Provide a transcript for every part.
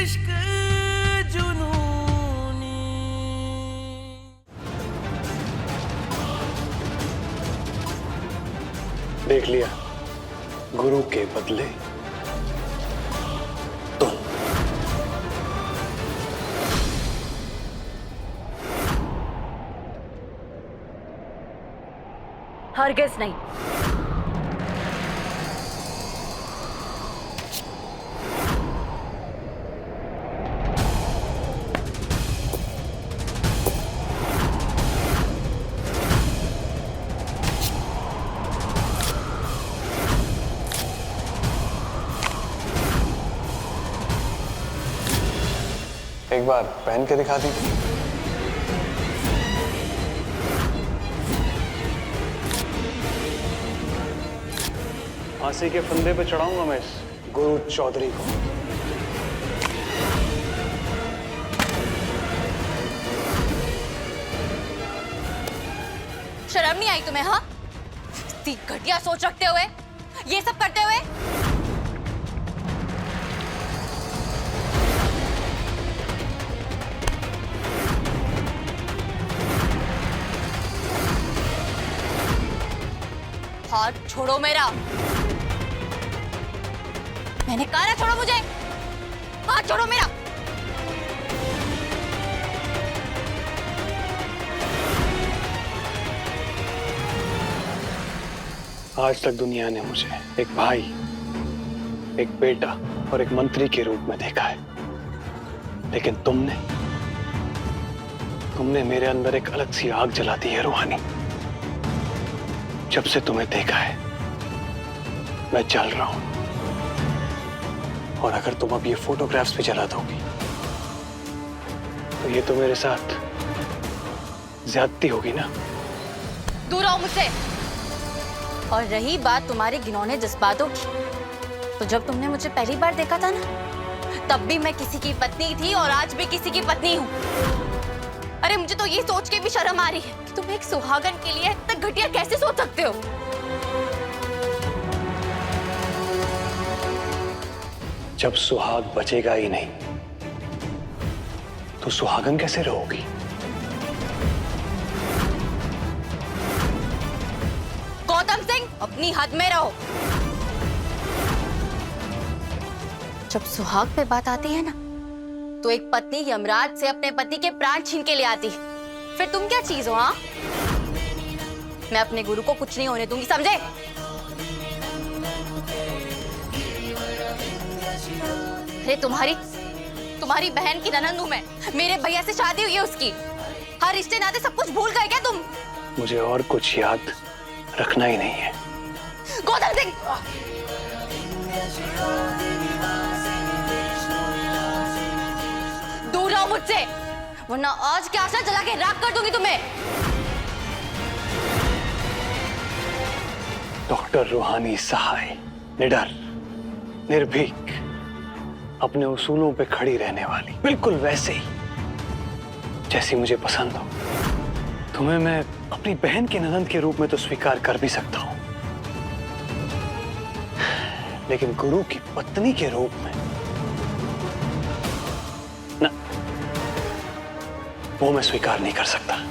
इश्क जुनूनी। देख लिया, गुरु के बदले तुम। हरगिज़ नहीं। एक बार पहन के दिखा दी। फांसी के फंदे पे चढ़ाऊंगा मैं इस गुरु चौधरी को। शर्म नहीं आई तुम्हें? हाँ, इतनी घटिया सोच रखते हुए ये सब करते हुए। हाथ छोड़ो मेरा। मैंने कहा ना छोड़ो मुझे। हाथ छोड़ो मेरा। आज तक दुनिया ने मुझे एक भाई, एक बेटा और एक मंत्री के रूप में देखा है, लेकिन तुमने मेरे अंदर एक अलग सी आग जला दी है रूहानी। जब से तुम्हें देखा है मैं जल रहा हूं, और अगर तुम अब ये फोटोग्राफ्स भी जला दोगी तो ये तो मेरे साथ ज्यादती होगी ना। दूर रहो मुझसे। और रही बात तुम्हारे घिनौने जज्बातों की, तो जब तुमने मुझे पहली बार देखा था ना, तब भी मैं किसी की पत्नी थी और आज भी किसी की पत्नी हूँ। अरे मुझे तो ये सोच के भी शर्म आ रही है कि तुम एक सुहागन के लिए इतना घटिया कैसे सोच सकते हो। जब सुहाग बचेगा ही नहीं तो सुहागन कैसे रहोगी? गौतम सिंह, अपनी हद में रहो। जब सुहाग पे बात आती है ना, तो एक पत्नी यमराज से अपने पति के प्राण छीन के ले आती है। फिर तुम क्या चीज हो? हाँ, मैं अपने गुरु को कुछ नहीं होने दूंगी, समझे? अरे तुम्हारी बहन की ननंद हूं मैं। मेरे भैया से शादी हुई है उसकी। हर रिश्ते नाते सब कुछ भूल गए क्या तुम? मुझे और कुछ याद रखना ही नहीं है। गौतम सिंह, दूर रहो मुझसे, वरना आज की आशा जला के राख कर दूंगी तुम्हें। डॉक्टर रूहानी सहाय, निडर, निर्भीक, अपने उसूलों पे खड़ी रहने वाली, बिल्कुल वैसे ही जैसी मुझे पसंद हो। तुम्हें मैं अपनी बहन की ननंद के रूप में तो स्वीकार कर भी सकता हूं, लेकिन गुरु की पत्नी के रूप में ना, वो मैं स्वीकार नहीं कर सकता।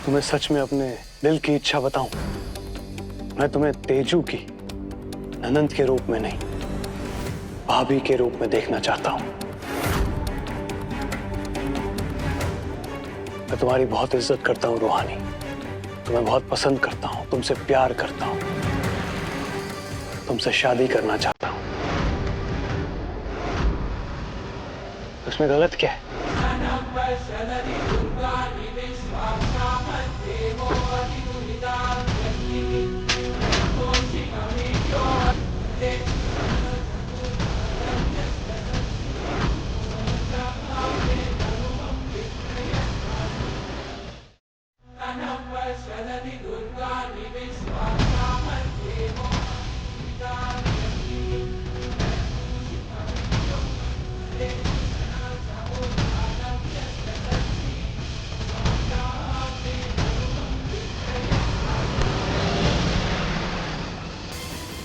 तुम्हें सच में अपने दिल की इच्छा बताऊं? मैं तुम्हें तेजू की ननंद के रूप में नहीं, भाभी के रूप में देखना चाहता हूं। मैं तुम्हारी बहुत इज्जत करता हूं रूहानी, तुम्हें बहुत पसंद करता हूं, तुमसे प्यार करता हूं, तुमसे शादी करना चाहता हूं। उसमें गलत क्या है?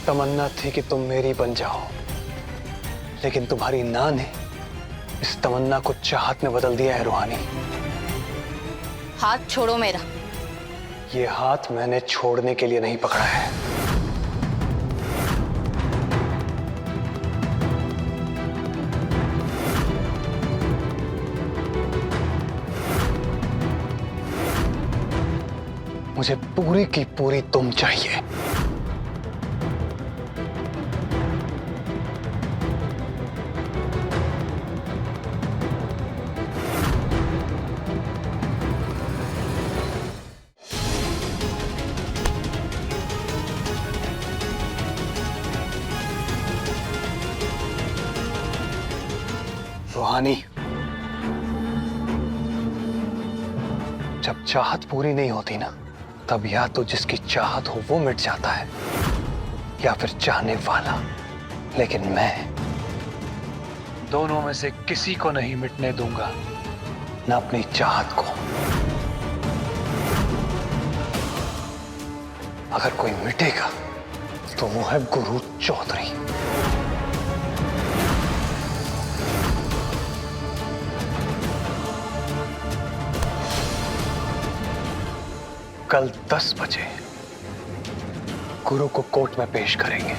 तमन्ना थी कि तुम मेरी बन जाओ, लेकिन तुम्हारी ना ने इस तमन्ना को चाहत में बदल दिया है रूहानी। हाथ छोड़ो मेरा। ये हाथ मैंने छोड़ने के लिए नहीं पकड़ा है। मुझे पूरी की पूरी तुम चाहिए। रूहानी, जब चाहत पूरी नहीं होती ना, तब या तो जिसकी चाहत हो वो मिट जाता है या फिर चाहने वाला। लेकिन मैं दोनों में से किसी को नहीं मिटने दूंगा, न अपनी चाहत को। अगर कोई मिटेगा तो वो है गुरु चौधरी। कल 10 बजे गुरु को कोर्ट में पेश करेंगे।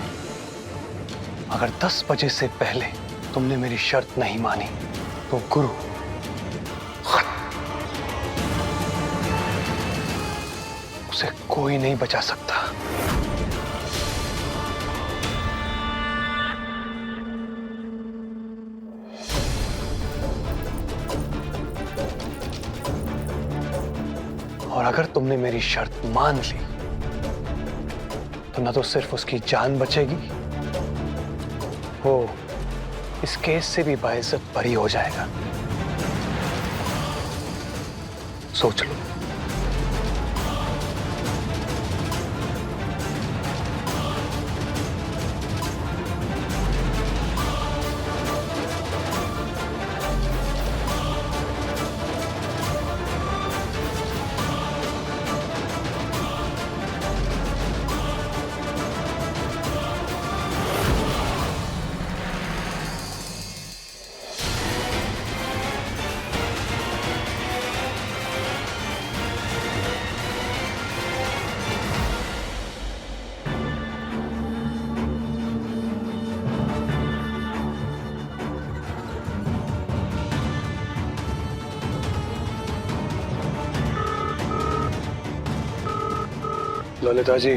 अगर 10 बजे से पहले तुमने मेरी शर्त नहीं मानी तो गुरु उसे कोई नहीं बचा सकता। और अगर तुमने मेरी शर्त मान ली तो न तो सिर्फ उसकी जान बचेगी, वो इस केस से भी बाइज्जत बरी हो जाएगा। सोच लो। ललिता जी,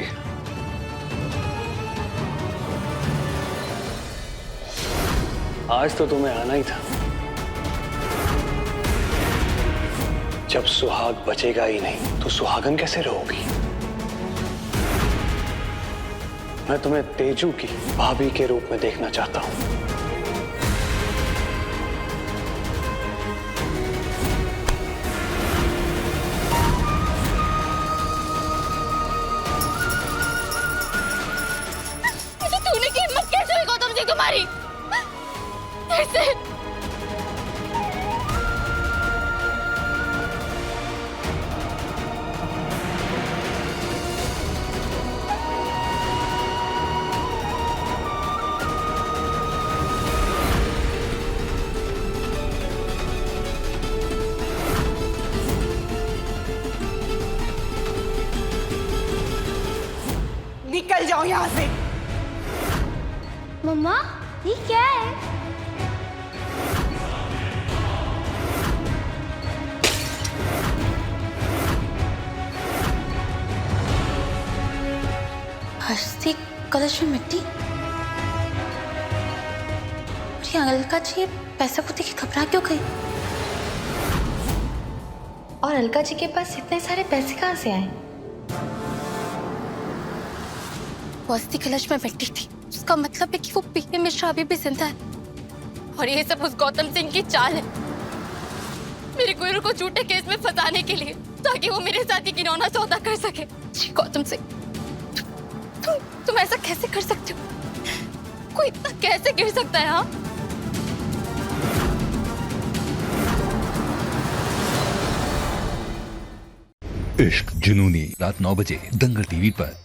आज तो तुम्हें आना ही था। जब सुहाग बचेगा ही नहीं तो सुहागन कैसे रहोगी? मैं तुम्हें तेजू की भाभी के रूप में देखना चाहता हूं। तुम्हारी कैसे? निकल जाओ यहाँ से। मम्मा, ये क्या है? हस्ती कलश में मिट्टी। और ये अलका जी पैसा को देख के घबरा क्यों गई? और अलका जी के पास इतने सारे पैसे कहाँ से आए? वो अस्थि कलश में मिट्टी थी, उसका मतलब है कि वो पीके मिश्रा अभी भी जिंदा है। और ये सब उस गौतम सिंह की चाल है, मेरे गुरु को झूठे केस में फंसाने के लिए, ताकि वो मेरे साथ ही घिनौना सौदा कर सके। जी गौतम सिंह, तुम ऐसा कैसे कर सकते हो? कोई इतना कैसे गिर सकता है? हाँ, इश्क जुनूनी रात 9 बजे दंगल टीवी पर।